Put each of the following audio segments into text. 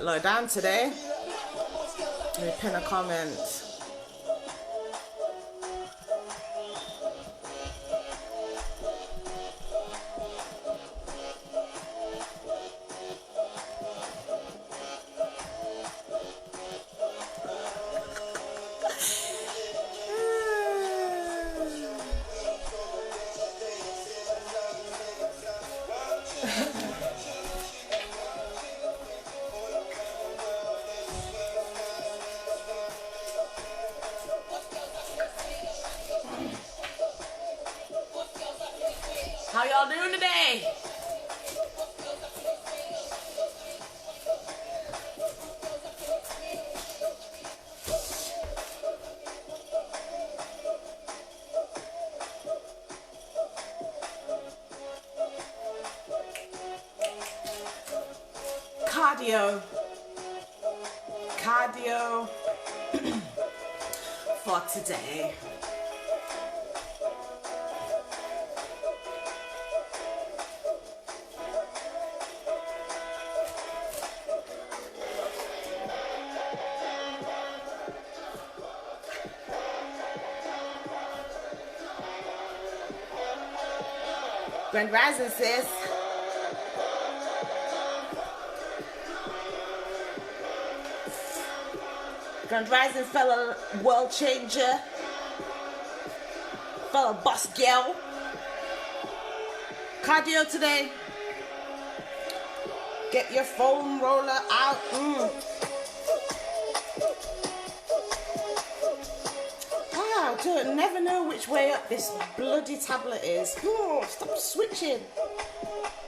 low down today. Let me pin a comment. How y'all doing today? Cardio for today. Grand Rising, sis. Grand Rising, fellow world changer, fellow boss girl. Cardio today. Get your foam roller out. Wow, don't never know which way up this bloody tablet is. Oh, stop switching.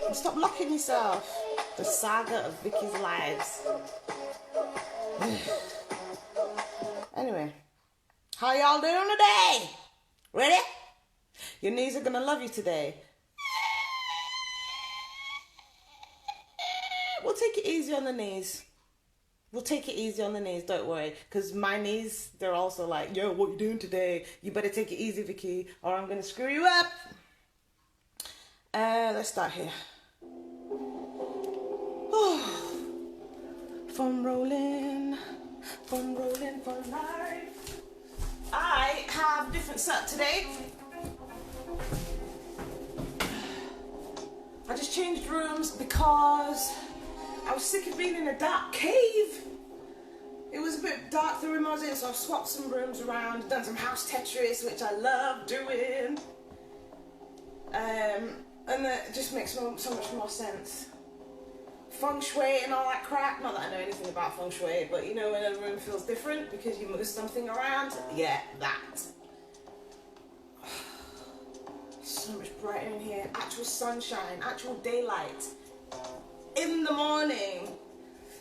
And stop locking yourself. The saga of Vicky's lives. Anyway, how y'all doing today? Ready? Your knees are gonna love you today. We'll take it easy on the knees. We'll take it easy on the knees, don't worry. Because my knees, they're also like, yo, what you doing today? You better take it easy, Vicky, or I'm gonna screw you up. Let's start here. Foam rolling for life. I have a different set today. I just changed rooms because I was sick of being in a dark cave. It was a bit dark the room I was in, so I've swapped some rooms around, done some house Tetris, which I love doing. And it just makes so much more sense. Feng shui and all that crap, not that I know anything about feng shui, but you know when a room feels different because you move something around? Yeah, that. So much brighter in here, actual sunshine, actual daylight. In the morning.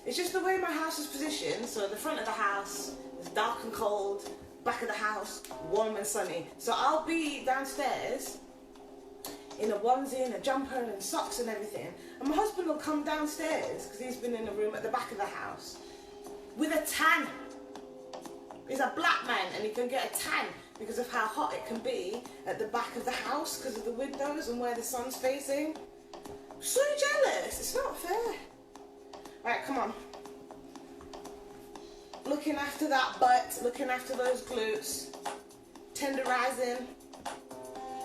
It's just the way my house is positioned, so the front of the house is dark and cold, back of the house, warm and sunny. So I'll be downstairs in a onesie and a jumper and socks and everything, and my husband will come downstairs because he's been in a room at the back of the house with a tan. He's a black man and he can get a tan because of how hot it can be at the back of the house because of the windows and where the sun's facing. I'm so jealous, it's not fair. Right, come on. Looking after that butt, looking after those glutes, tenderizing.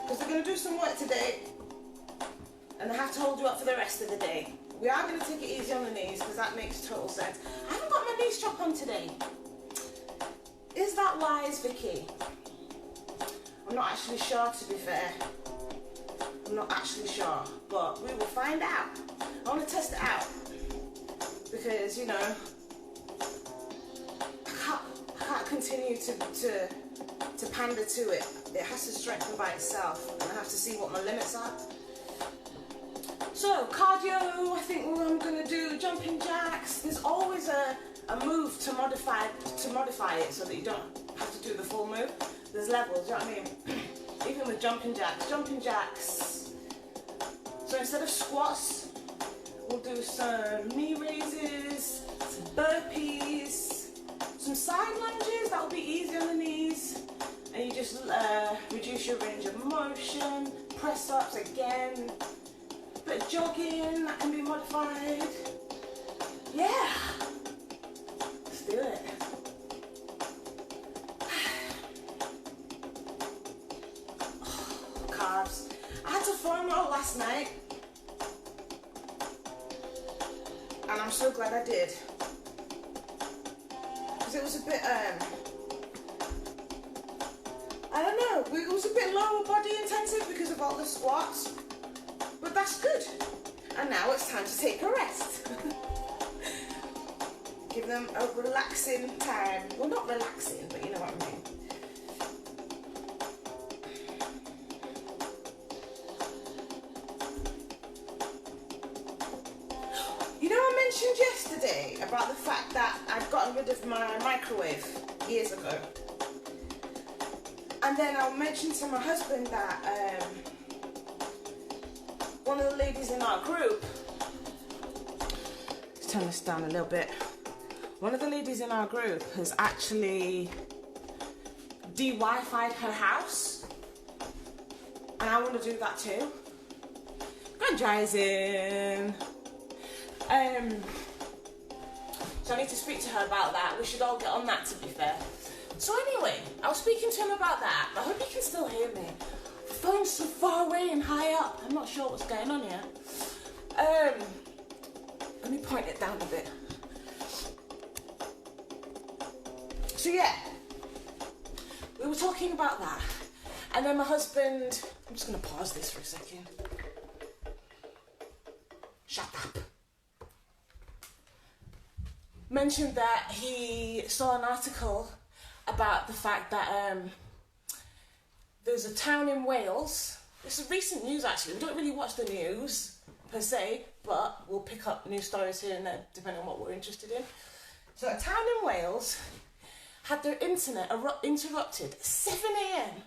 Because they're going to do some work today and they have to hold you up for the rest of the day. We are going to take it easy on the knees because that makes total sense. I haven't got my knee strap on today. Is that wise, Vicky? I'm not actually sure, to be fair. I'm not actually sure, but we will find out. I want to test it out because, you know, I can't continue to pander to it. It has to strengthen by itself, and I have to see what my limits are. So cardio, I think I'm gonna do jumping jacks. There's always a move to modify it so that you don't have to do the full move. There's levels, you know what I mean? Even with jumping jacks. So instead of squats, we'll do some knee raises, some burpees, some side lunges. That will be easy on the knees. And you just reduce your range of motion. Press ups again. Bit of jogging, that can be modified. Yeah. had to FOMO last night, and I'm so glad I did, because it was a bit, I don't know, it was a bit lower body intensive because of all the squats, but that's good. And now it's time to take a rest. Give them a relaxing time. Well, not relaxing, but you know what I mean. You know, I mentioned yesterday about the fact that I'd gotten rid of my microwave years ago. And then I mentioned to my husband that one of the ladies in our group, let's turn this down a little bit. One of the ladies in our group has actually de-Wi-Fi'd her house, and I want to do that too. Grand rising. So I need to speak to her about that. We should all get on that, to be fair. So anyway, I was speaking to him about that. I hope you can still hear me. The phone's so far away and high up. I'm not sure what's going on here. Let me point it down a bit. So yeah, we were talking about that, and then my husband, I'm just going to pause this for a second. Shut up. Mentioned that he saw an article about the fact that there's a town in Wales. This is recent news actually. We don't really watch the news per se, but we'll pick up news stories here and there depending on what we're interested in. So a town in Wales had their internet interrupted 7 a.m.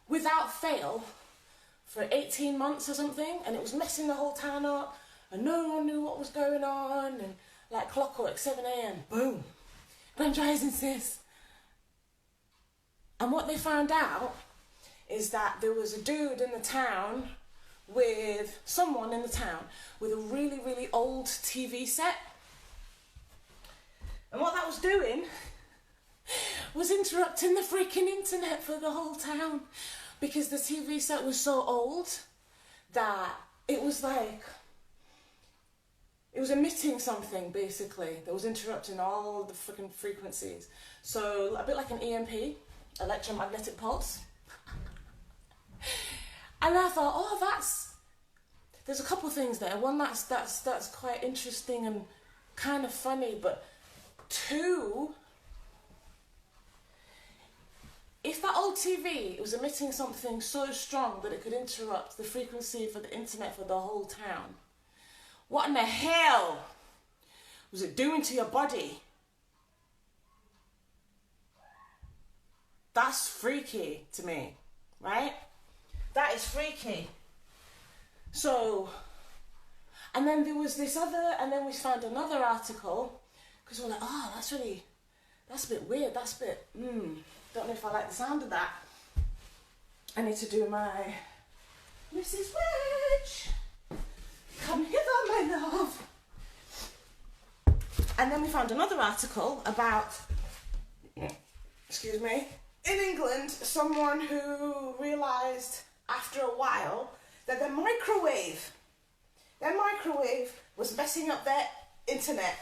without fail for 18 months or something, and it was messing the whole town up, and no one knew what was going on, and like clockwork, 7 a.m, boom, Grand Rising, sis. And what they found out is that there was a dude in the town with someone in the town with a really, really old TV set, and what that was doing was interrupting the freaking internet for the whole town, because the TV set was so old that it was like, it was emitting something basically that was interrupting all the freaking frequencies. So a bit like an EMP, electromagnetic pulse. And I thought, oh, there's a couple of things there. One, that's quite interesting and kind of funny, but two, if that old TV was emitting something so strong that it could interrupt the frequency for the internet for the whole town, what in the hell was it doing to your body? That's freaky to me, right? That is freaky. So, and then there was this other, and then we found another article, because we're like, oh, that's a bit weird, that's a bit, don't know if I like the sound of that. I need to do my Mrs. Wedge, come hither, my love. And then we found another article about, excuse me, in England, someone who realised after a while that their microwave was messing up their internet.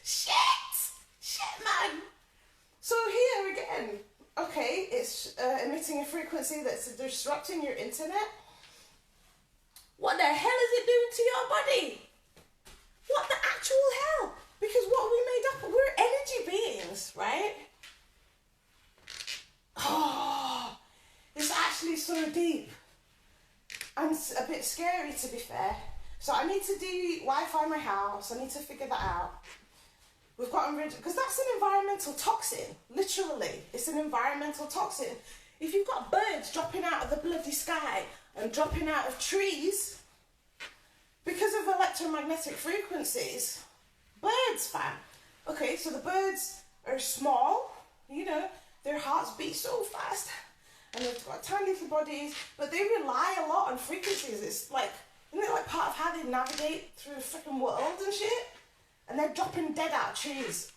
Shit, man. So here again, okay, it's emitting a frequency that's disrupting your internet. What the hell is it doing to your body? What the actual hell? Because what are we made up of? We're energy beings, right? Oh, it's actually so deep and a bit scary, to be fair. So I need to de-Wi-Fi my house. I need to figure that out. We've gotten rid of, because that's an environmental toxin, literally. It's an environmental toxin. If you've got birds dropping out of the bloody sky and dropping out of trees because of electromagnetic frequencies, birds, fam. Okay, so the birds are small, you know, their hearts beat so fast and they've got tiny little bodies, but they rely a lot on frequencies. It's like, isn't it like part of how they navigate through the freaking world and shit? And they're dropping dead out of trees.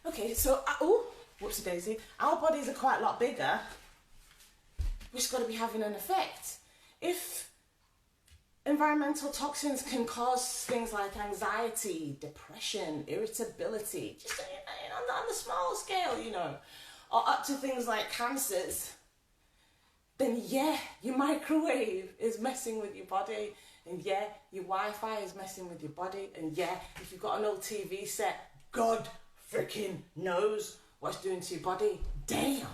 Okay, so, oh, whoopsie daisy. Our bodies are quite a lot bigger. it's got to be having an effect. If environmental toxins can cause things like anxiety, depression, irritability, just on the small scale, you know, or up to things like cancers, then yeah, your microwave is messing with your body, and yeah, your Wi-Fi is messing with your body, and yeah, if you've got an old TV set, God freaking knows what it's doing to your body. Damn,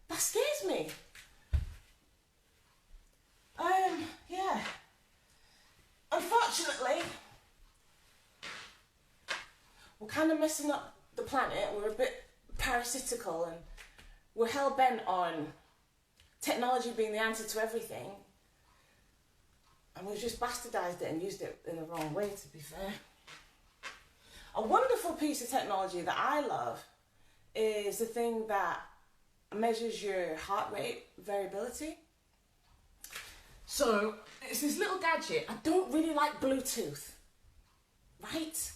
that scares me. Yeah. Unfortunately, we're kind of messing up the planet. We're a bit parasitical, and we're hell-bent on technology being the answer to everything. And we've just bastardized it and used it in the wrong way, to be fair. A wonderful piece of technology that I love is the thing that measures your heart rate variability. So it's this little gadget. I don't really like Bluetooth, right?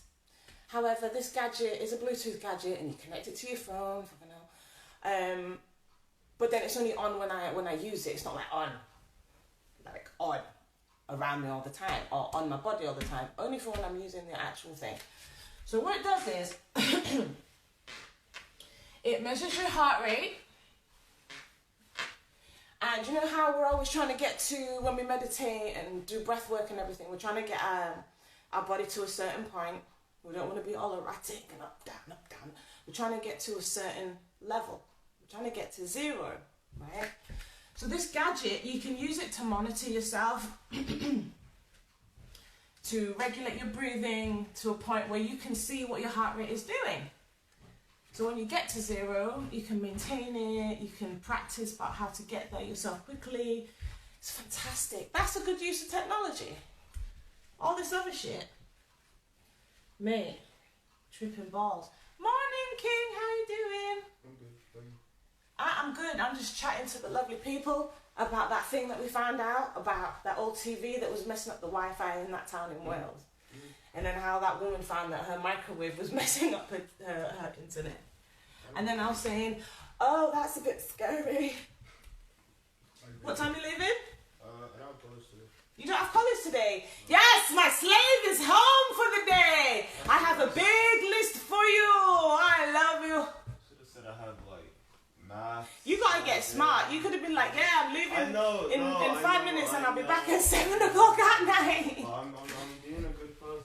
However, this gadget is a Bluetooth gadget, and you connect it to your phone. But then it's only on when I use it. It's not like on around me all the time, or on my body all the time. Only for when I'm using the actual thing. So what it does is it measures your heart rate. And you know how we're always trying to get to, when we meditate and do breath work and everything, we're trying to get our body to a certain point. We don't want to be all erratic and up, down, up, down. We're trying to get to a certain level. We're trying to get to zero, right? So this gadget, you can use it to monitor yourself, to regulate your breathing to a point where you can see what your heart rate is doing. So when you get to zero, you can maintain it, you can practice about how to get there yourself quickly. It's fantastic. That's a good use of technology. All this other shit, mate, tripping balls. Morning, King, how you doing? I'm good. I'm good. I'm just chatting to the lovely people about that thing that we found out about, that old TV that was messing up the Wi-Fi in that town in Wales. And then how that woman found that her microwave was messing up her internet. And then I was saying, oh, that's a bit scary. What time are you leaving? I don't have college today. You don't have college today? Yes, my slave is home for the day. I have a big list for you. I love you. Should have said I had like math. You gotta get smart. You could have been like, yeah, I'm leaving in 5 minutes and I'll be back at 7 o'clock at night. I'm being a good person.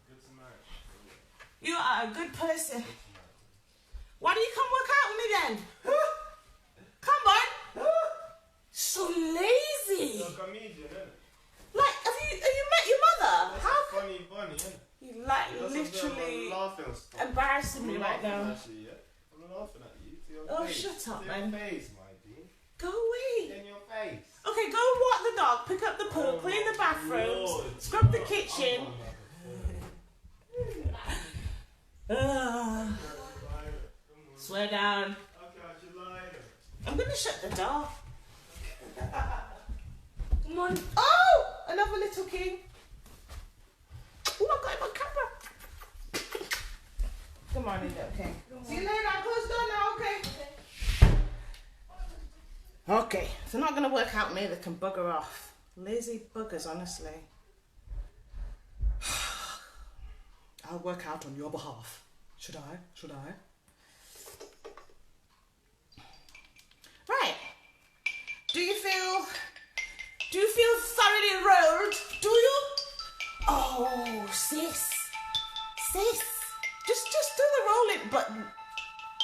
Good Samaritan. You are a good person. Why do you come work out with me then? Come on. So lazy. You're a comedian, innit? Like, have you met your mother? That's How? a funny bunny, innit? You like That's literally a laughing stock. embarrassing me I'm right laughing now. Actually, yeah? I'm laughing at you. To your Oh, face. shut up, to man. your face, my dear. Go away. In your face. Okay, go walk the dog, pick up the poo, clean the bathrooms, Lord. scrub the kitchen. Swear down. I'm gonna shut the door. Come on. Oh! Another little king. Oh, I got him on camera. Come on, little king. See you later. I'll close the door now, okay? Okay, so not gonna work out me. They can bugger off. Lazy buggers, honestly. I'll work out on your behalf. Should I? Should I? Right. Do you feel thoroughly rolled? Do you? Oh, sis. Just do the rolling button.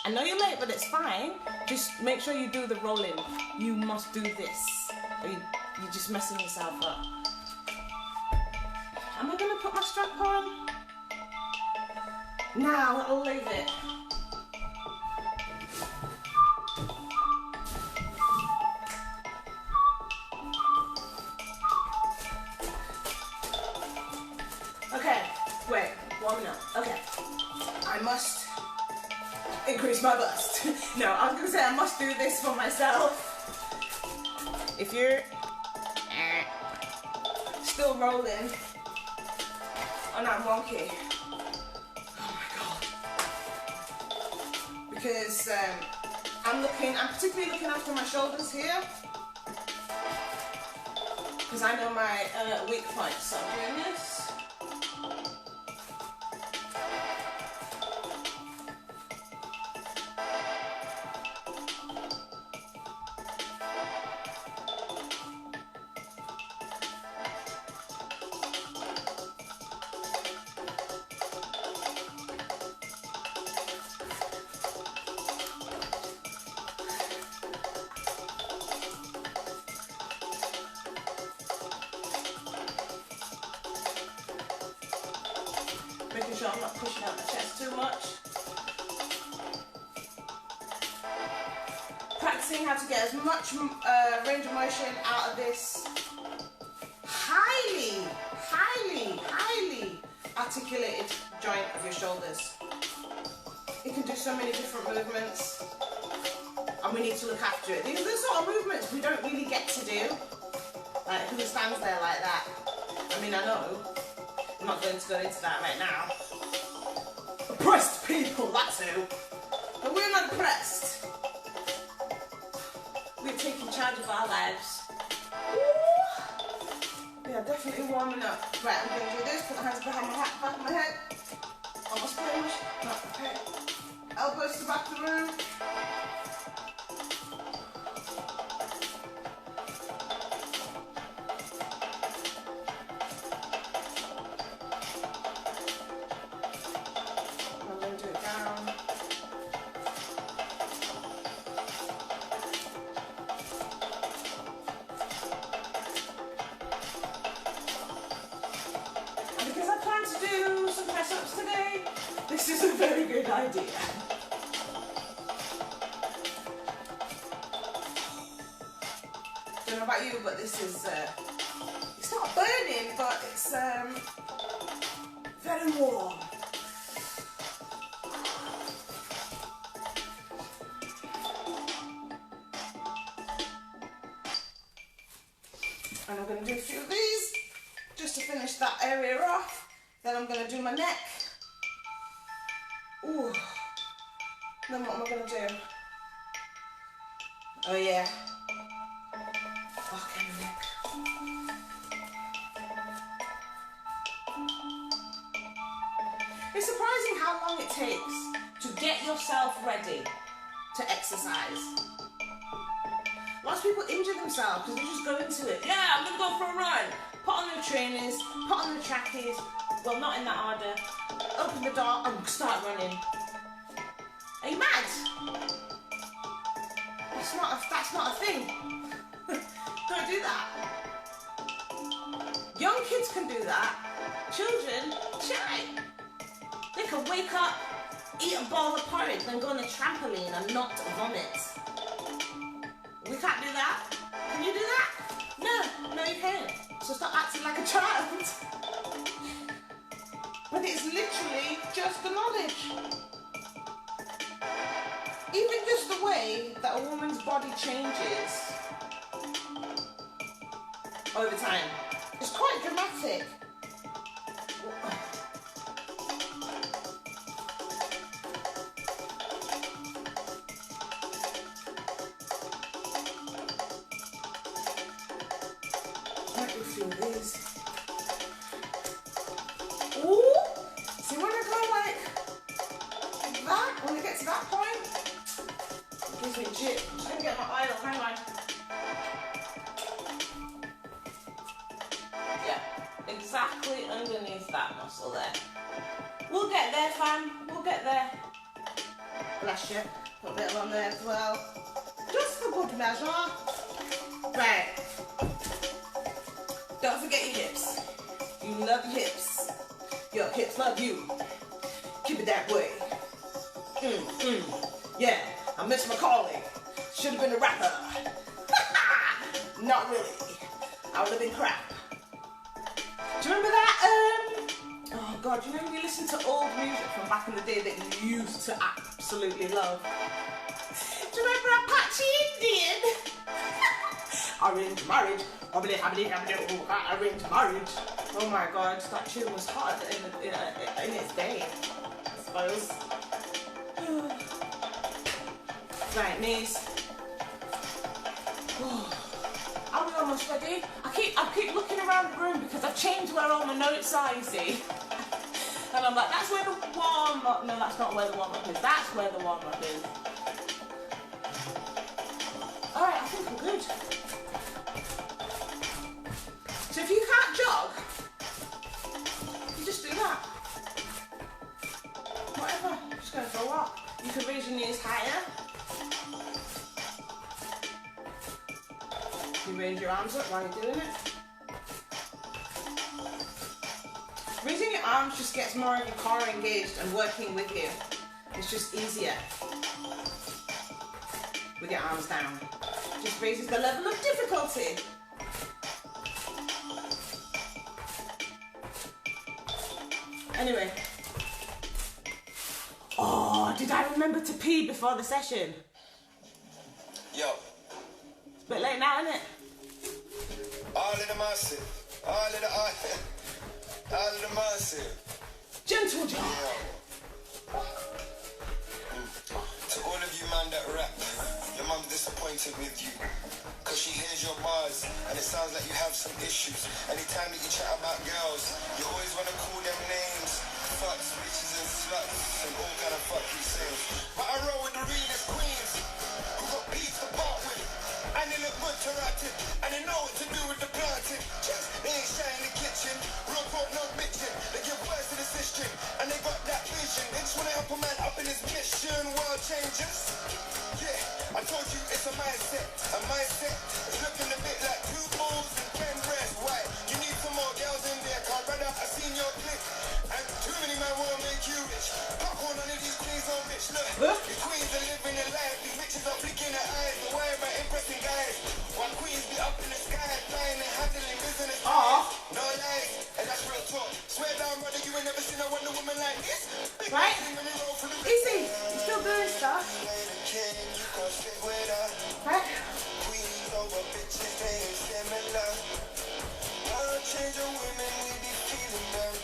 I know you're late, but it's fine. Just make sure you do the rolling. You must do this. Or you're just messing yourself up. Am I gonna put my strap on? Now I'll leave it. Okay, wait, warming up. Okay, I must increase my bust. No, I was gonna say I must do this for myself. If you're still rolling and I'm wonky, oh my god, because I'm particularly looking after my shoulders here, because I know my weak points. So I'm doing this. Making sure I'm not pushing out my chest too much. Practicing how to get as much range of motion out of this highly articulated joint of your shoulders. It can do so many different movements, and we need to look after it. These are the sort of movements we don't really get to do. Like, who stands there like that? I mean, I know. I'm not going to go into that right now. Oppressed people, that's who. But we're not oppressed. We're taking charge of our lives. Ooh. Yeah, definitely warming up. Right, I'm going to do this. Put my hands behind my back of my head. On my sponge. Not okay. Elbows to the back of the room. This is a very good idea. Don't know about you, but this is, it's not burning, but it's very warm. And I'm going to do a few of these, just to finish that area off. Then I'm going to do my neck. Ooh. Then what am I going to do? Oh yeah. Okay, my neck. It's surprising how long it takes to get yourself ready to exercise. Lots of people injure themselves because they just go into it. Yeah, I'm going to go for a run. Put on the trainers, put on the trackies. Well, not in that order. Open the door and start running. Are you mad? That's not a thing. Don't do that. Young kids can do that. Children, shy. They can wake up, eat a bowl of porridge, then go on a trampoline and not vomit. We can't do that. Can you do that? No, you can't. So stop acting like a child. But it's literally just the knowledge. Even just the way that a woman's body changes over time. It's quite dramatic. Let me feel these. Ooh! See, when I go like that, when I get to that point, it gives me jip. I'm just gonna get my oil, hang on. Yeah, exactly underneath that muscle there. We'll get there, fam. We'll get there. Bless you. Put a bit on there as well. Just for good measure. Right. Don't forget your hips. You love your hips. Your hips love you. Keep it that way. Yeah, I miss my calling. Should have been a rapper. Not really. I would have been crap. Do you remember that? Oh God, you know when you listen to old music from back in the day that you used to absolutely love? Do you remember Apache Indian? Arranged marriage. Arranged marriage. Oh my God, that tune was hot in its day, I suppose. Right, knees. I Are we almost ready? I keep looking around the room because I've changed where all my notes are, you see. And I'm like, that's where the warm-up... No, that's not where the warm-up is. That's where the warm-up is. Alright, I think we're good. So if you can't jog, you just do that. Whatever. Just go for a walk. You can raise your knees higher. You raise your arms up while you're doing it. Raising your arms just gets more of your core engaged and working with you. It's just easier with your arms down. Just raises the level of difficulty. Anyway. Oh, did I remember to pee before the session? Yo. It's a bit late now, isn't it? All of the massive. All of the massive. Gentle John. To all of you man that rap, your mum's disappointed with you. Cause she hears your bars and it sounds like you have some issues. Anytime that you chat about girls, you always wanna call them names. Fucks, bitches and sluts and all kind of fucking things. But I roll with the realest queens who got beats to part with. And they look good to rat it. And they know what to do with the planting. Just, they ain't shy in the kitchen. Real talk, no bitching. They give words to the system. And they got that vision. They just wanna help a man up in his mission. World changers. Yeah, I told you it's a mindset. A mindset is looking a bit like two balls and 10 breasts. Why? You need some more girls in there. Cause brother, I seen your click. And too many men won't make you rich. Fuck on none of these queens on bitch. Look, these queens are living their life. These bitches are flicking their eyes. But why am I impressing guys? While queens be up in the sky, flying and handling business. No lies, and that's real talk. Swear down, brother, you ain't never seen a Wonder Woman like this. Big Right? Easy. Easy. You're still doing stuff. Right? Queens over bitches, they ain't similar. I'll change your women, we be feeling them.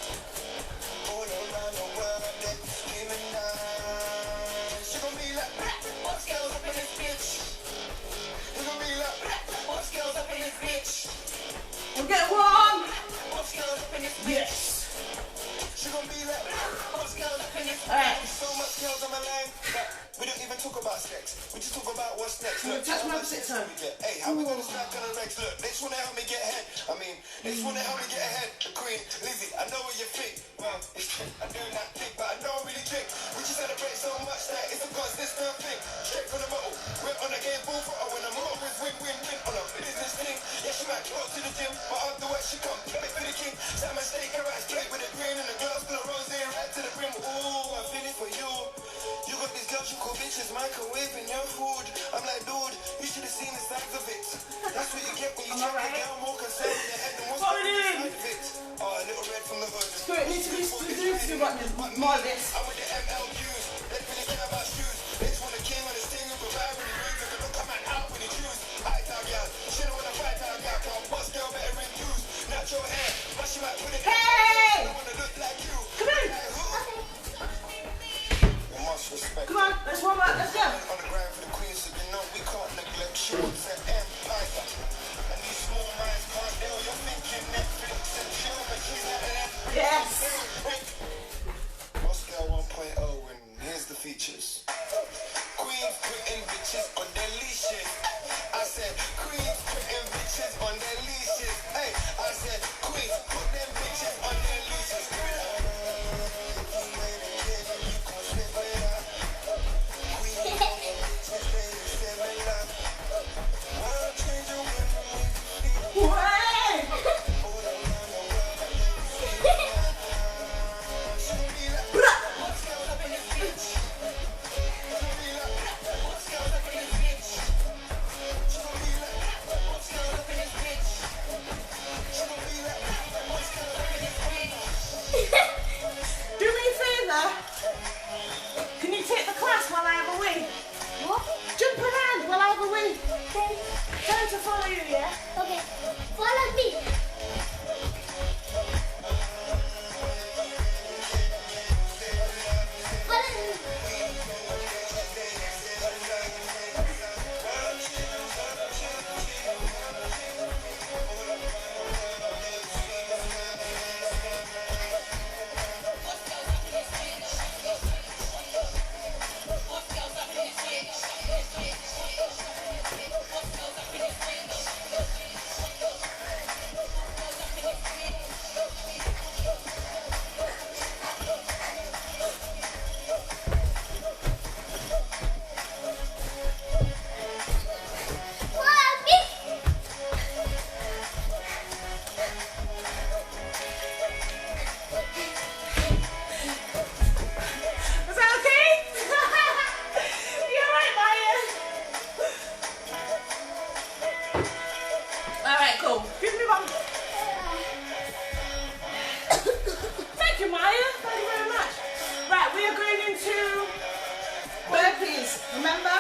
All around the world, they be screaming now. She gon' be like, what's girls up in this bitch? You gon' be like, what's girls up in this bitch? We'll get one. What's girls up in this bitch? Yes. She gon' be like, what's girls up in this bitch? Alright. So much girls on my line that we don't even talk about sex. We just talk about what's next. Can you touch my opposite toe? Hey, how we gonna start on the Rex? Look, they just wanna help me get ahead. I mean, they just wanna help me get ahead. The Queen, Lizzie, I know what you think. Well, it's true. I do not think, but I don't really drink. We just celebrate so much that it's a consistent thing. Straight from the bottle, we're on a game ball for when I'm always win-win-win on a business thing. Yeah, she might go to the gym, but afterwards she come back for the king. Sam and steak, her eyes straight with a grin and a glass full of rose right to the brim. Ooh, I'm feeling for you. You got these girls you call bitches, microwaving your food. I'm like, dude, you should have seen the size of it. That's what you get when you check it down, more concerned with your head than what's What are we doing? inside of it. Oh, a little red from the hood. Spirit needs to be produced what more of this. I'm with the MLUs. They really care about shoes. They just want a king on the sting of a ride when he moves. If they look come out when he choose. High top girl. Should've won a fight top girl. Can't bust girl better in views. Natural hair. But she might put it Hey! I don't wanna look like you. Come on. Like who? You must respect. Come on, let's warm up. Let's go. On the ground for the queen, so you know we can't neglect. She wants an empire. And these small minds can't deal. You're thinking Netflix and chill, but she's not an empire. Yes. Oscar 1.0, and here's the features. Queens putting bitches on their leashes. I said, Queens putting bitches on their leashes. Hey, I said, Queens put them bitches on their leashes. Do me a favour. Can you take the class while I have a wee? What? Jump around while I have a wee. Okay. Tell him to follow you, yeah? Okay. Follow me. Follow me. legs, remember?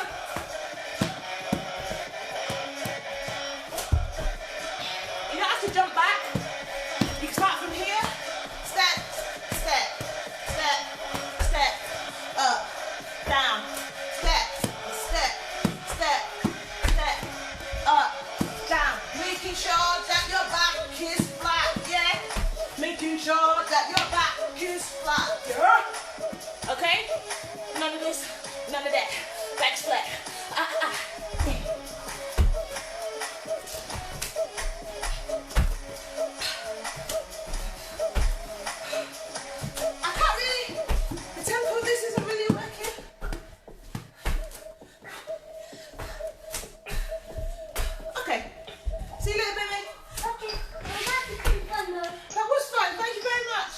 You don't have to jump back. You can start from here. Step, step, step, step, up, down, step, step, step, step, up, down. Making sure that your back is flat, yeah? Making sure that your back is flat, yeah? Okay? None of this, none of that. Back split. I can't really, the tempo of this isn't really working. Okay. See you later, baby. Okay, I'm happy to be fun though. That was fun. Thank you very much.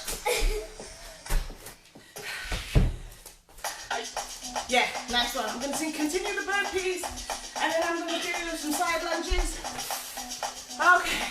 Yeah, nice one. I'm going to continue the burpees and then I'm going to do some side lunges. Okay.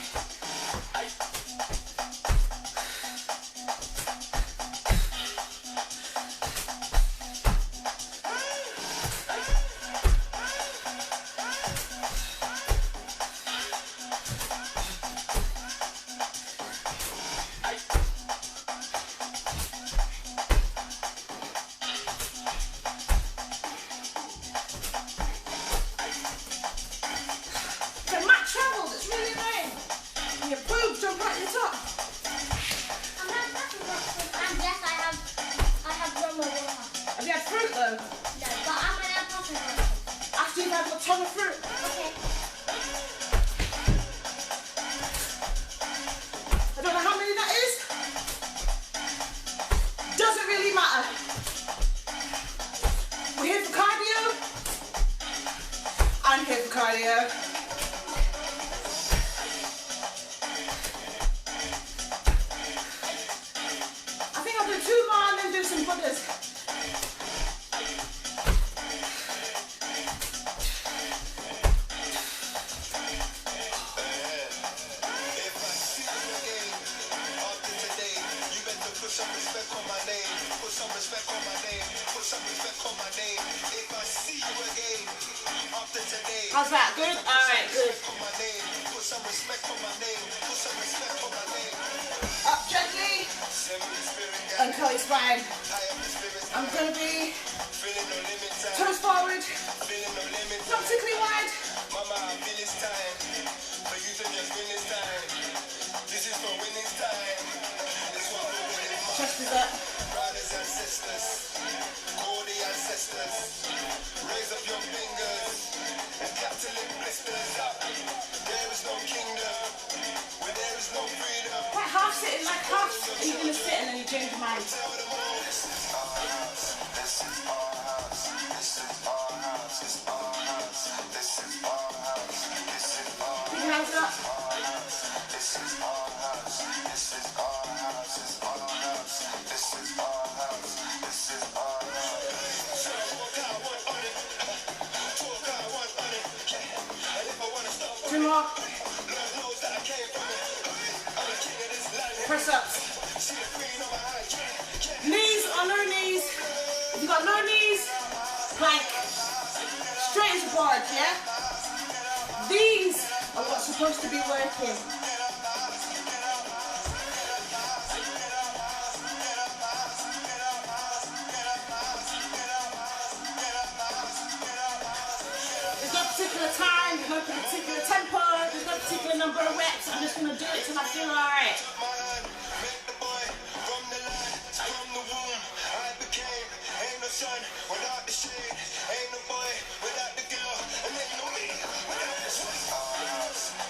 The mat travel, that's really annoying. And your boobs jump right to the top. I'm not happy with and yes, I have rum or water. Have you had fruit though? No, but I'm gonna have coffee. After you've had a ton of fruit. Okay. I don't know how many that is. Doesn't really matter. We're here for cardio. I'm here for cardio. I think I'll do 2 more and then do some butters. If I see you again after today, you better put some respect on my name. Put some respect on my name. Put some respect on my name. If I see you again after today, How's that? Good? Alright, good. on my name. Put some respect on my name. Put some respect on my name. Up gently Send me the spirit, and God. curl your spine. High up the spirit. I'm going to be Feeling no limit time. toes forward, Feeling no limit not time. particularly wide. Mama, I feel it's time for you to just win this time. This is for winning time. This one for winning money. Chest is up. Brothers and sisters, call the ancestors. Raise up your fingers and clap till it blisters up. There is no kingdom where there is no freedom. Like half sitting, like half. Are you going to sit and then you change your mind? Tell them all. This is our house. This is our house. This is our house. This is our house. This is our house. This is our Put your hands up. house. This is our house. This is our house. This is our house. This is our house. This is our house. So walk out one on it. Talk out one on it. And if I wanna stop, 2 more. Lord knows that I came from it. I'm the king of this land. Press ups. See the queen on my hand. Knees or no knees. If you got no knees, plank. Straight as a board, yeah? These are what's supposed to be working. There's no particular time, there's no particular tempo, there's no particular number of reps. I'm just gonna do it till I feel alright. My hand, met the boy from the land, from the womb. I became, ain't no sun without the shade, ain't no boy without the girl, and ain't no me without the sun.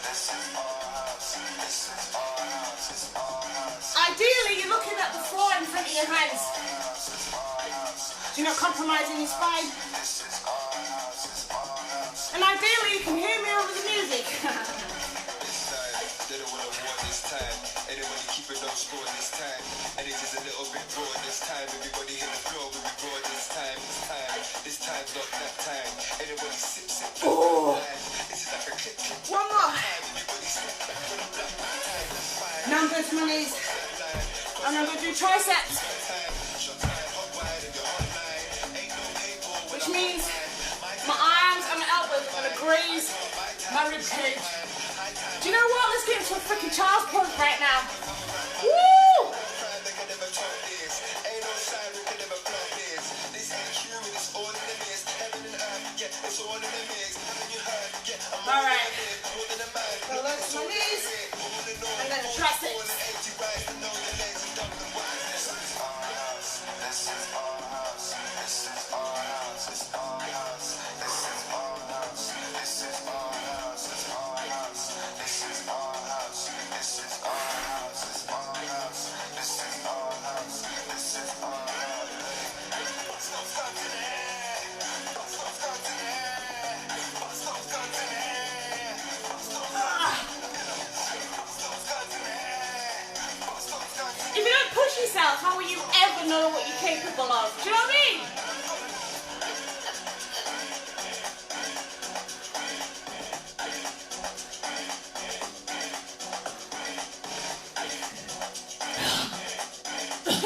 This is our house. This is our house. This is our house. Ideally, you're looking at the floor in front of your hands. So you're not compromising your spine. This is our house. This is our house. And ideally, you can hear me over the music. This time, they don't wanna war this time. Anybody keep it on score this time. And it is a little bit raw this time. Everybody hit the floor when we raw this time. This time's not that time. Anybody sip. Oh. This is like a clip. One more. Everybody slip back for the black time. That's fine. Now I'm going to my knees. And I'm going to do triceps. Which means graze my ribcage. Do you know what? Let's get into a freaking child's pose right now. Woo! Alright. So look to my knees. And then trust it. If you don't push yourself, how will you ever know what you're capable of? Do you know what I mean?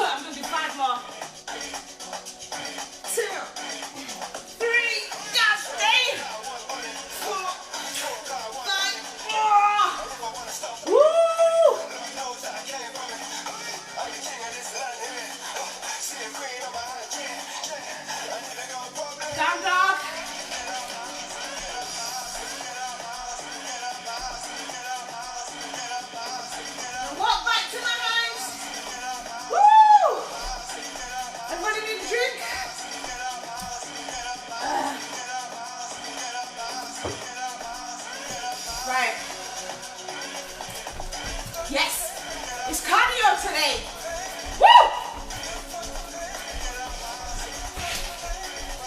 I'm gonna do 5 more. 2, 3, gosh dang! 4, 5, 4. Woo! Down dog. Walk back to my hands. Woo! Everybody need a drink? Right. Yes. It's cardio today. Woo!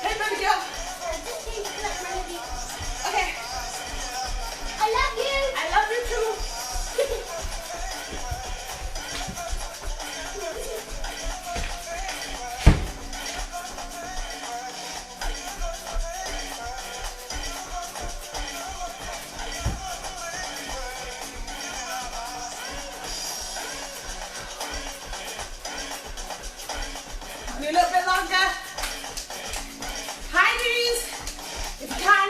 Hey, baby girl. Okay. I love you. I love you too. Need a little bit longer. High knees, if you can.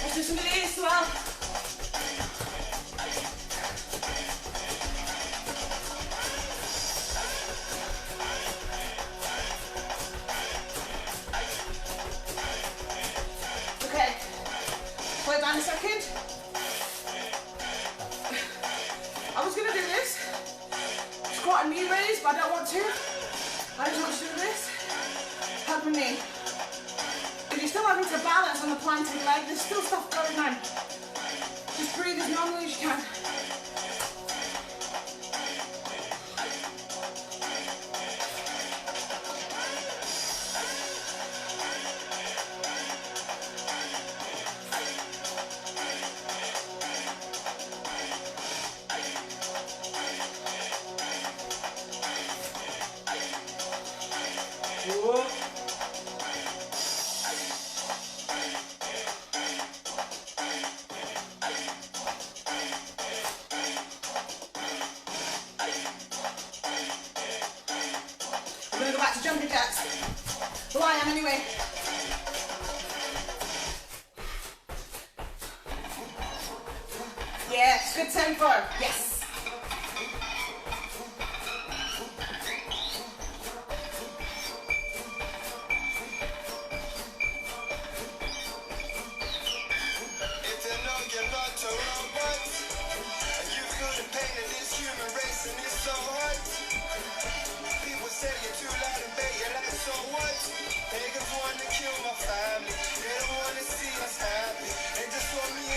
Let's do some of these as well. Okay, hold on a second. I was gonna do this, squat and knee raise, but I don't want to. I just want to do this. Help my knee. If you're still having to balance on the planted leg, there's still stuff going on. Just breathe as normally as you can. Whoa. We're going to go back to jumping jacks. Well, I am anyway. Yes, good tempo. Yes.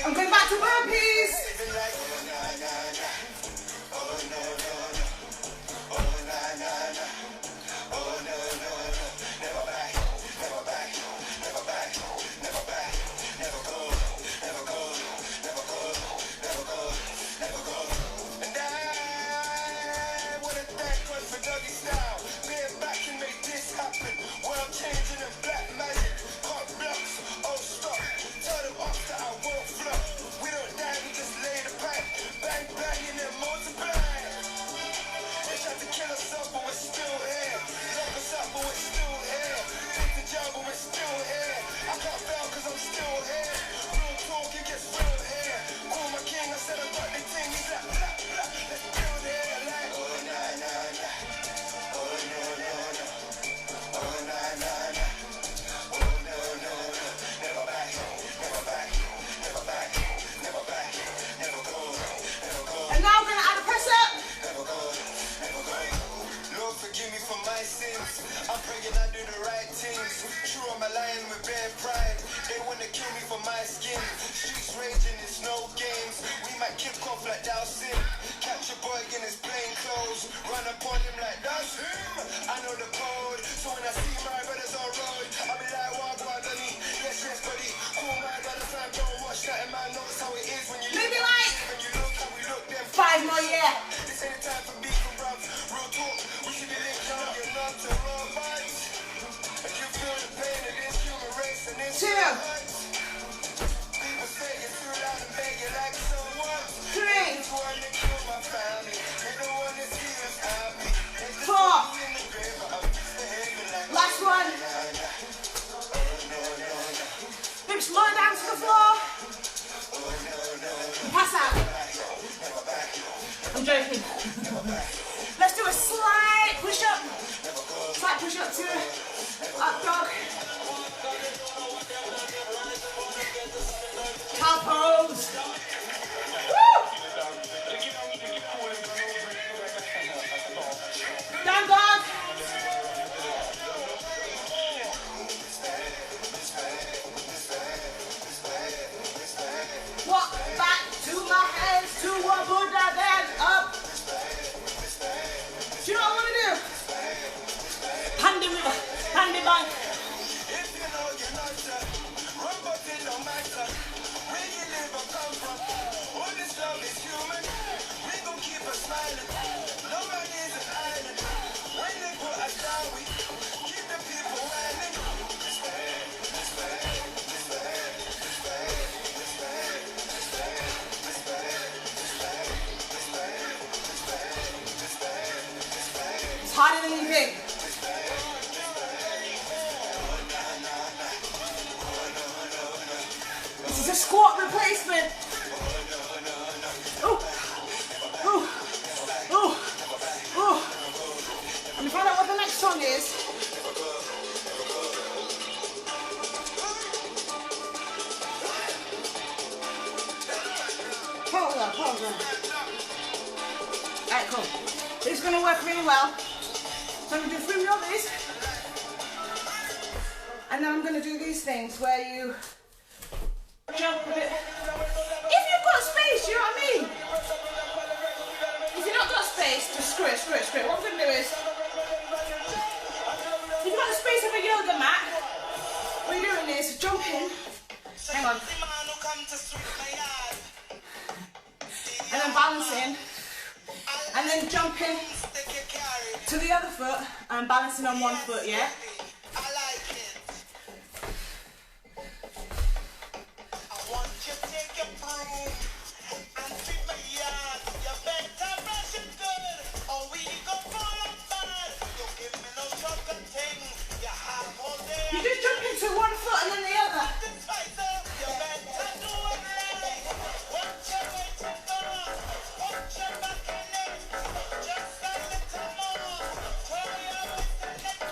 I'm going back to burpees. said I got the thing, he's like, blah, blah. Let's build it like, oh, nah, nah, nah. Oh, no, no, no. Oh, nah, nah, nah. Oh, no, no, no. Never back, never back, never back, never back, never go, never go. And now I'm gonna add a press up. Never go, never go. Lord, forgive me for my sins. I'm praying I do the right things. True, I'm a lion with bare pride. They wanna kill me for my skin. Streets raging, it's no games. We might kick off like Dowsin. Catch a boy in his plain clothes. Run upon him like that's him. I know the code. So when I see my brothers on road, I'll be like, walk, Donny. Yes, yes, buddy. Cool, my brother, fam, don't watch that in my notes. How it is when you Maybe like when you look how we look them. 5 more, yeah. This ain't the time for beefing, bruv. Real talk, we should be linked up. You're not to raw vibes. And you feel the pain of this human race and this 2, people say you're too loud and beg you like someone. 3, They just wanna kill my family. They don't wanna see us happy. They just 4. want me in the grave, but I'm behaving like Last one. Hips lower down to the floor. Pass out. I'm joking. Let's do a slight push up. Slight push up to up dog. Cow pose. Woo! Down dog. Walk back to my hands to a Buddha, then up. Do you know what I want to do? Handy river, handy bank. if you know you're not run, but it don't matter. Where you live or come from, all this love is human. We gon' keep us smiling. No man is an island. When they put us down, we keep the people whining. It's harder than you think. This is a squat replacement. Oh, oh, oh, oh. Let me find out what the next song is. Hold on, hold on. Alright, cool. This is going to work really well. So I'm going to do 3 more of these. And then I'm going to do these things where you jump a bit. If you've got space, you know what I mean? If you've not got space, just screw it. What I'm going to do is, if you've got the space of a yoga mat, what you're doing is jumping. Hang on. And then balancing. And then jumping to the other foot and balancing on one foot, yeah? You just jump into one foot and then the other.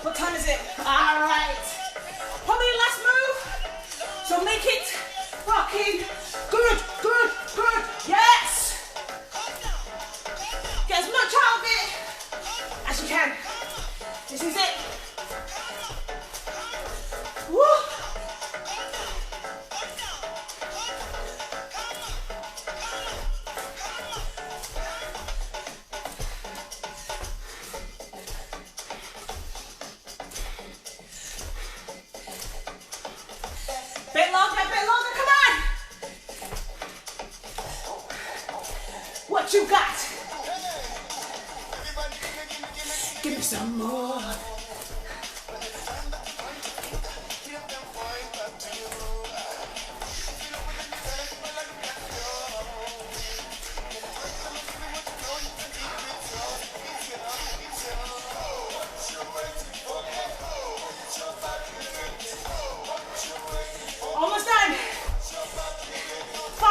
What time is it? Alright. Probably the last move. So make it fucking good. Yes! Get as much out of it as you can. This is it. Woo! Bit longer, come on! What you got? Give me some more. Almost done. 5,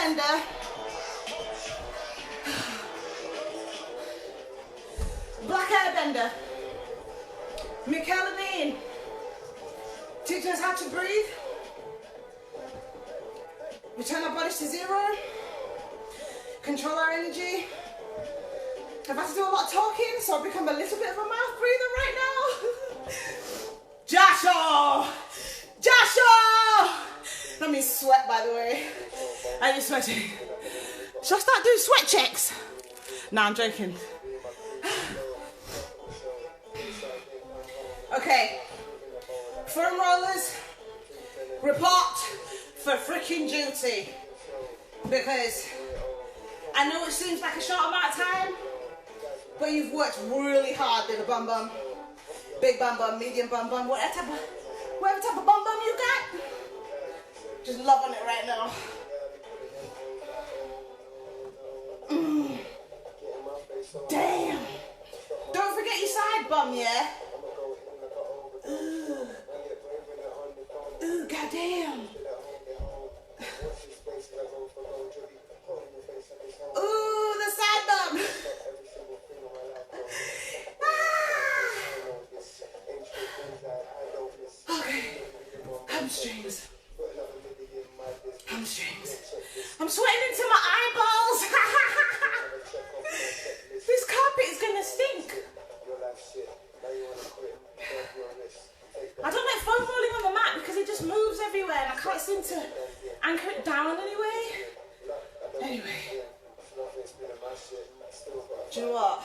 bender. Black hair bender. Michaela Bean. Teach us how to breathe. Return our bodies to zero. Control our energy. I've had to do a lot of talking, so I've become a little bit of a mouth breather right now. Joshua! Joshua! That means sweat, by the way. Are you sweating? Should I start doing sweat checks? Nah, I'm joking. Okay. Foam rollers, report for freaking duty. Because I know it seems like a short amount of time, but you've worked really hard with a bum bum. Big bum bum, medium bum bum, whatever type of bum bum you got. Just loving it right now. Damn. Don't forget your side bum, yeah? Ooh. Ooh, goddamn. Ooh, the side bum. Okay. Hamstrings. Hamstrings. I'm sweating into my eyeballs. This carpet is gonna stink. I don't like foam rolling on the mat because it just moves everywhere and I can't seem to anchor it down anyway. Anyway. Do you know what?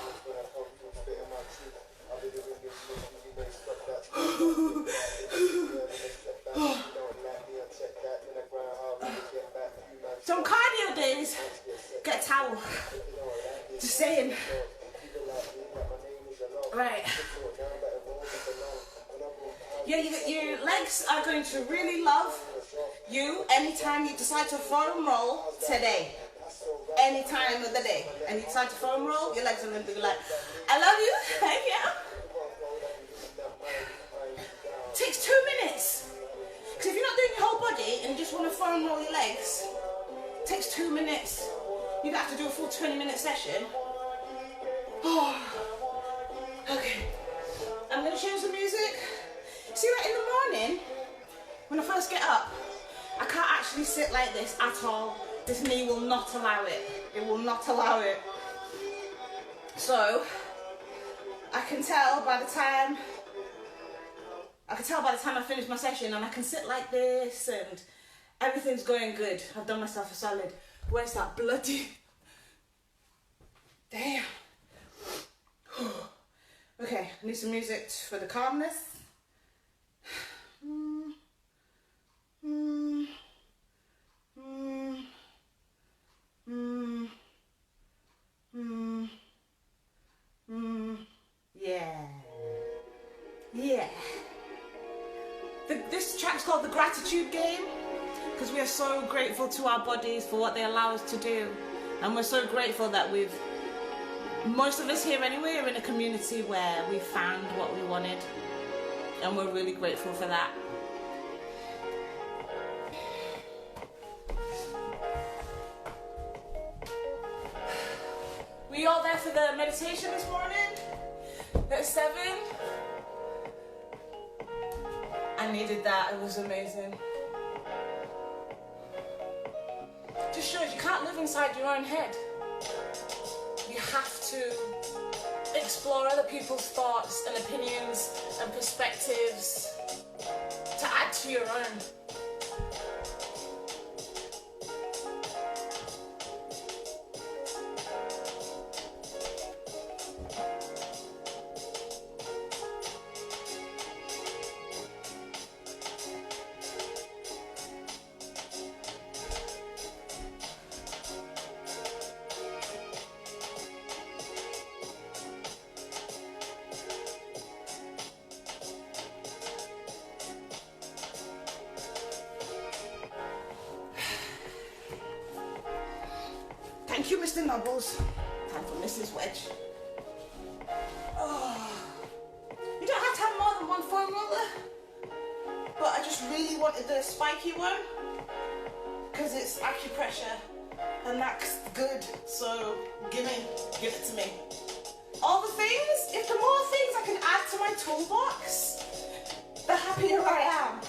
Some cardio days, get a towel. Just saying. Right. Yeah, your legs are going to really love you anytime you decide to foam roll today. Any time of the day. And you decide to foam roll, your legs are going to be like, I love you, thank you. Takes 2 minutes. Because if you're not doing your whole body and you just want to foam roll your legs, it takes 2 minutes. You don't have to do a full 20-minute session. Oh. Okay. I'm going to change the music. See, like in the morning, when I first get up, I can't actually sit like this at all. This knee will not allow it. It will not allow it. So, I can tell by the time I finish my session and I can sit like this and everything's going good. I've done myself a solid. Where's that bloody... Damn. Okay, I need some music for the calmness. Yeah. This track's called The Gratitude Game because we are so grateful to our bodies for what they allow us to do, and we're so grateful that most of us here anyway are in a community where we found what we wanted, and we're really grateful for that. Were you all there for the meditation this morning at 7? I needed that, it was amazing. Just shows you can't live inside your own head. You have to explore other people's thoughts and opinions and perspectives to add to your own. Thank you, Mr. Nubbles. Time for Mrs. Wedge. Oh. You don't have to have more than one foam roller, but I just really wanted the spiky one because it's acupressure and that's good. So give it to me. All the things, if the more things I can add to my toolbox, the happier I am.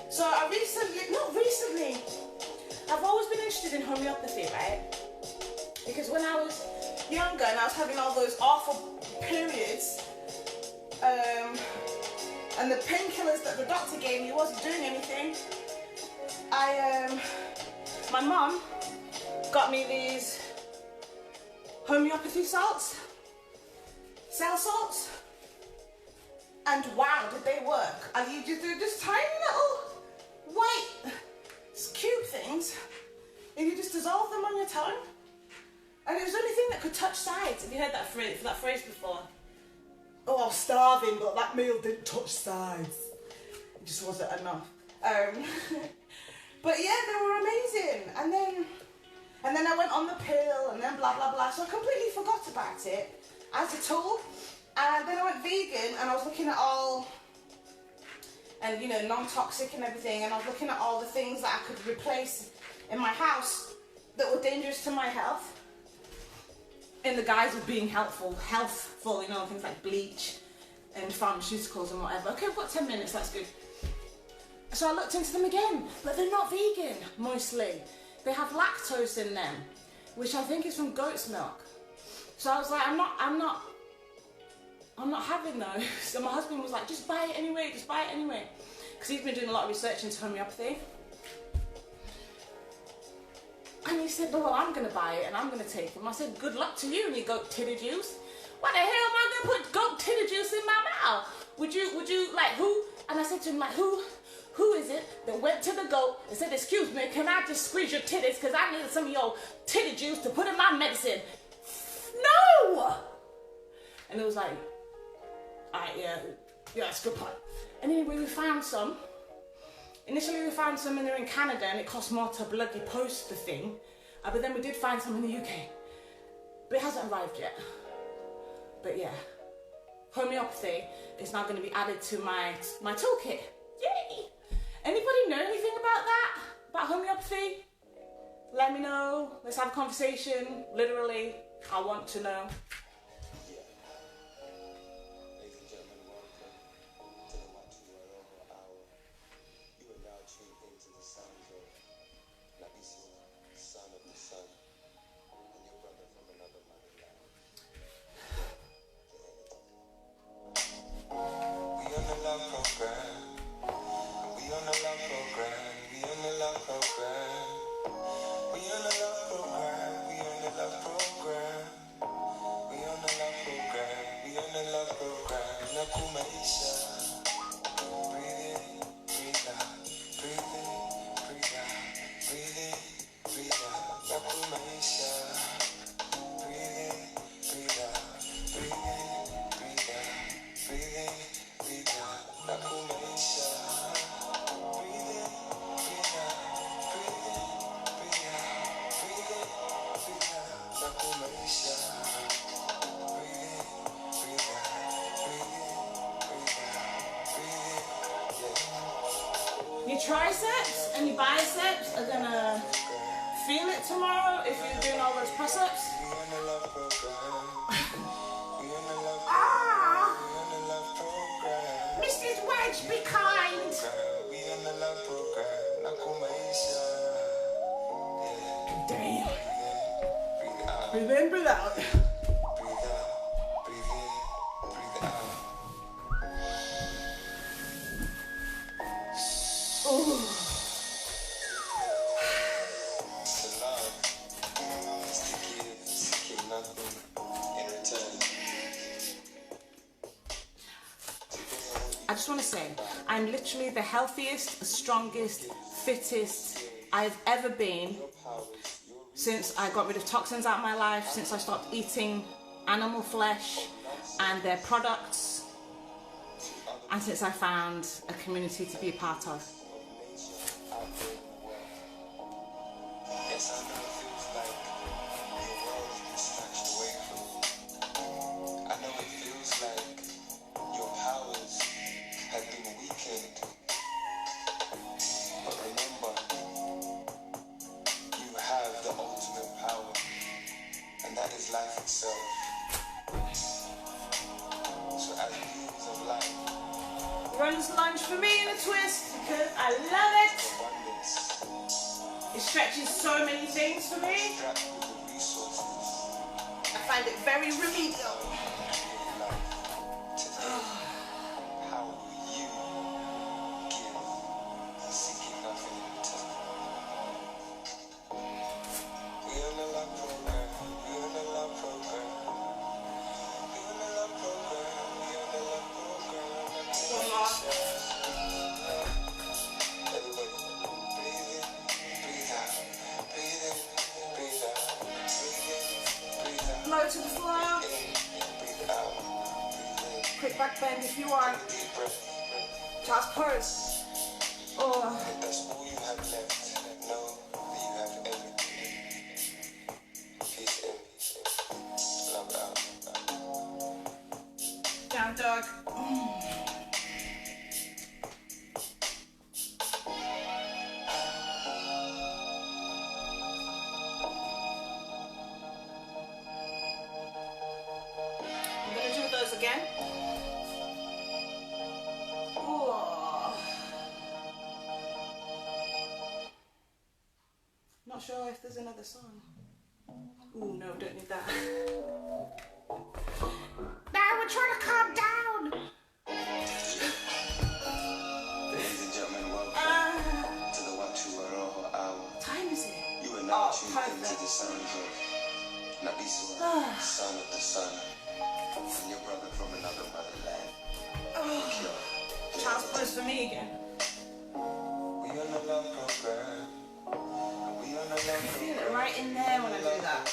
So I've always been interested in homeopathy, right? Because when I was younger and I was having all those awful periods, and the painkillers that the doctor gave me wasn't doing anything, my mum got me these homeopathy salts, cell salts, and wow, did they work. And you do this tiny little white cube things, and you just dissolve them on your tongue, and it was the only thing that could touch sides. Have you heard that phrase before? Oh, I was starving, but that meal didn't touch sides. It just wasn't enough. But yeah, they were amazing. And then I went on the pill, and then blah, blah, blah. So I completely forgot about it as a tool. And then I went vegan, and I was looking at all, and you know, non-toxic and everything. And I was looking at all the things that I could replace in my house that were dangerous to my health, in the guise of being healthful, you know, things like bleach and pharmaceuticals and whatever. Okay, I've got 10 minutes, that's good. So I looked into them again, but they're not vegan, mostly. They have lactose in them, which I think is from goat's milk. So I was like, I'm not having those. So my husband was like, just buy it anyway, because he's been doing a lot of research into homeopathy. And he said, well, I'm going to buy it and I'm going to take them. I said, good luck to you and your goat titty juice. Why the hell am I going to put goat titty juice in my mouth? Would you, like, who? And I said to him, like, who is it that went to the goat and said, excuse me, can I just squeeze your titties because I need some of your titty juice to put in my medicine? No! And it was like, all right, yeah, that's a good point. And anyway, we found some. Initially we found some and they're in Canada and it cost more to bloody post the thing. But then we did find some in the UK. But it hasn't arrived yet. But yeah, homeopathy is now going to be added to my toolkit. Yay! Anybody know anything about that? About homeopathy? Let me know. Let's have a conversation. Literally, I want to know. Your triceps and your biceps are gonna feel it tomorrow if you're doing all those press-ups. Mrs. Wedge, be kind. Damn. Breathe in, breathe out. I just want to say, I'm literally the healthiest, strongest, fittest I've ever been since I got rid of toxins out of my life, since I stopped eating animal flesh and their products, and since I found a community to be a part of. itself. So as beings of life, Runs lunge for me in a twist because I love it. abundance, It stretches so many things for me. strapped with the resources, I find it very remedial. create life. Today, how will you give, seeking nothing in return? We on the love program, we on the love program. We on the love program, we on the love program. One more. Everybody, breathe in, breathe out, breathe in, breathe out, breathe in, breathe out, Low to the floor. breathe out, breathe in, Quick back bend if you want. deep breath. Child's pose. Oh, If that's all you have left, know that you have everything. Peace in, love out. down dog. I'm gonna do those again. Oh. Not sure if there's another song. Ooh, no, don't need that. Now we're trying to calm down. Ladies and gentlemen, welcome to the Wachuaroho Hour. Time is it? You are now Oh, tuned perfect. into the sounds of Nabiswa, son of the sun, and your brother from another motherland. Child's pose for me again. We on the love program. We on the love I feel program. it right in there when I do that.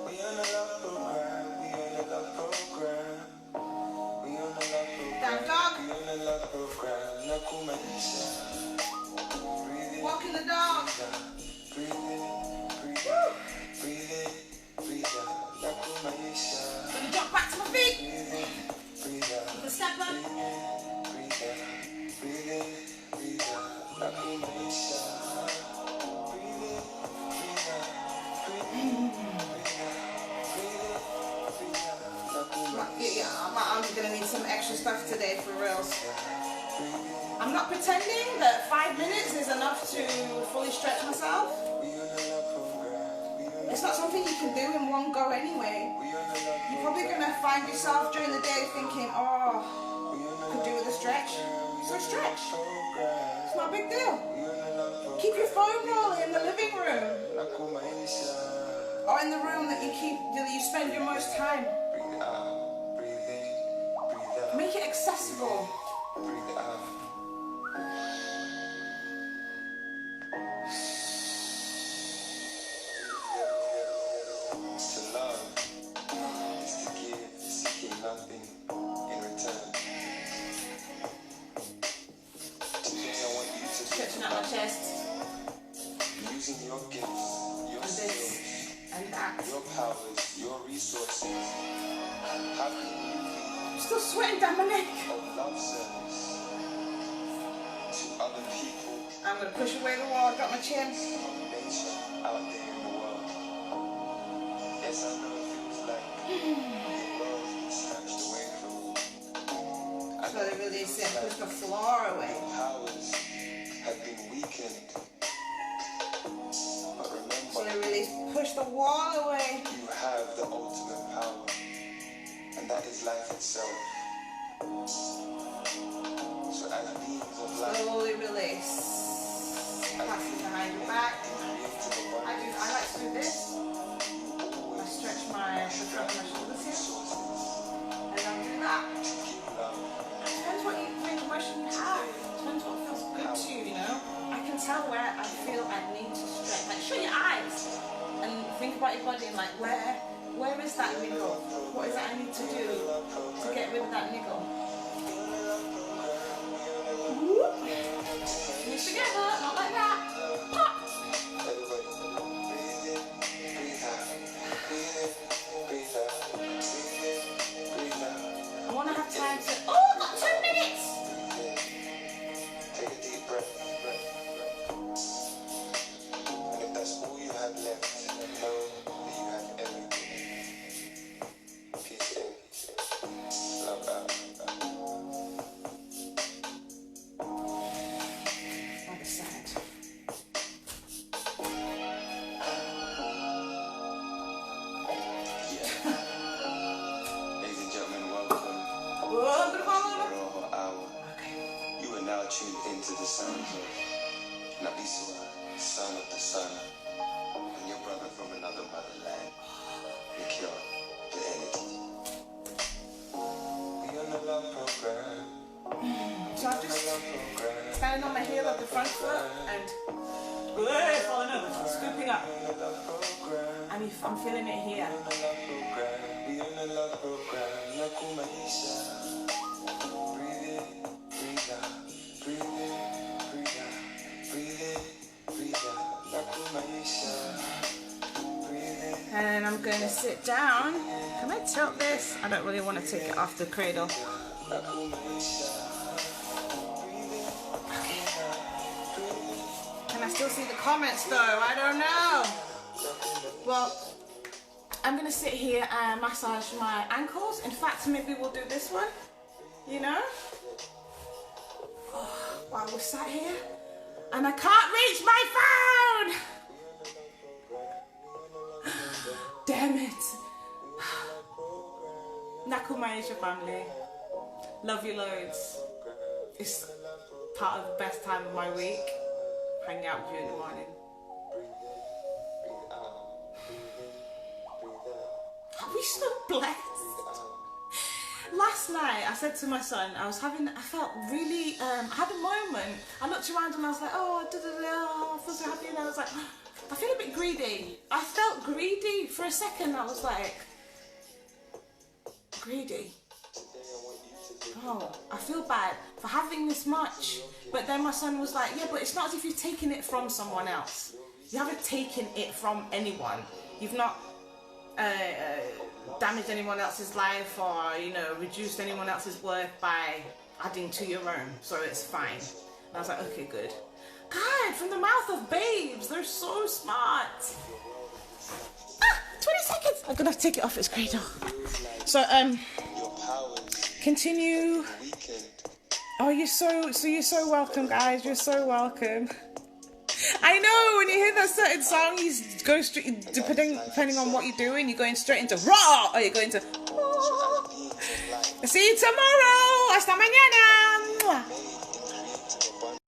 We on the love program. We on the love program. We on the love program. Down dog. We on the love program. Nakumanisha. Breathe in, Walking the dog. breathe in, breathe in, breathe in, breathe out. Nakumanisha. Gonna jump back to my feet. Breathe in, breathe out. The step up. Breathe in, breathe in, breathe out. Nakumanisha. Breathe in, breathe out. Breathe in, breathe out. Breathe in, breathe out. Nakumanisha. Yeah, my arms are gonna need some extra stuff today for reals. I'm not pretending that 5 minutes is enough to fully stretch myself. We on the love program. We on the It's not something you can do in one go anyway. You're probably gonna find yourself during the day thinking, oh, could do with a stretch. So stretch. It's not a big deal. Keep your phone rolling in the living room or in the room that you spend your most time. Breathe out, breathe in, breathe out, Make it accessible. breathe out. To love is to give, seeking nothing in return. Today I want you to Stretching out my chest using your gifts, your and skills, this and that. your powers, your resources. How can you I'm still sweating down my neck. be of love service to other people, I'm gonna push away the wall, got my chin. nature out there in the world? Yes, I know it feels like the world's been snatched away from you. I So they really said push the floor away. your powers have been weakened. But remember, So they really push the wall away. you have the ultimate power, and that is life itself. So as beings of life, Slowly release. Passing behind your back. I like to do this. I stretch the front of my shoulders here. And I'll do that. Depends what range of motion you have. Depends what feels good to you, you know? I can tell where I feel I need to stretch. Like, shut your eyes and think about your body and like, where is that niggle? What is it I need to do to get rid of that niggle? Knees together, not like that. Pop! I want to have time to. Oh, got 2 minutes! Take a deep breath. And if that's all you have left, know that you have everything. into the sounds of Nabiswa, son of the sun, and your brother from another motherland, Nikhil, the energy. We on the love program. So I'm just standing on my heel of the front foot and falling over, scooping up. And if I'm feeling it here. We on the love program. Nakumaisha. Breathe in, breathe out. Breathe in, breathe out. Breathe in, breathe out. Nakumaisha. Breathe in. And I'm going to sit down. Can I tilt this? I don't really want to take it off the cradle. Can I still see the comments though? I don't know. Well, I'm going to sit here and massage my ankles. In fact, maybe we'll do this one, you know? Oh, while we're sat here. And I can't reach my phone! Damn it. Nakumaisha family. Love you loads. It's part of the best time of my week. Hanging out with you in the morning. Are we so blessed? Last night I said to my son, I felt really, I had a moment. I looked around and I was like, oh, I feel so happy. And I was like, I feel a bit greedy. I felt greedy for a second. I was like, greedy. Oh, I feel bad for having this much. But then my son was like, yeah, but it's not as if you've taken it from someone else. You haven't taken it from anyone. You've not damaged anyone else's life or, you know, reduced anyone else's worth by adding to your own. So it's fine. And I was like, okay, good. God, from the mouth of babes, they're so smart. 20 seconds. I'm gonna have to take it off its cradle. So, continue. Oh, you're so welcome, guys. You're so welcome. I know when you hear that certain song, you go straight, depending on what you're doing, you're going straight into raw, or you're going to. See you tomorrow. Hasta mañana.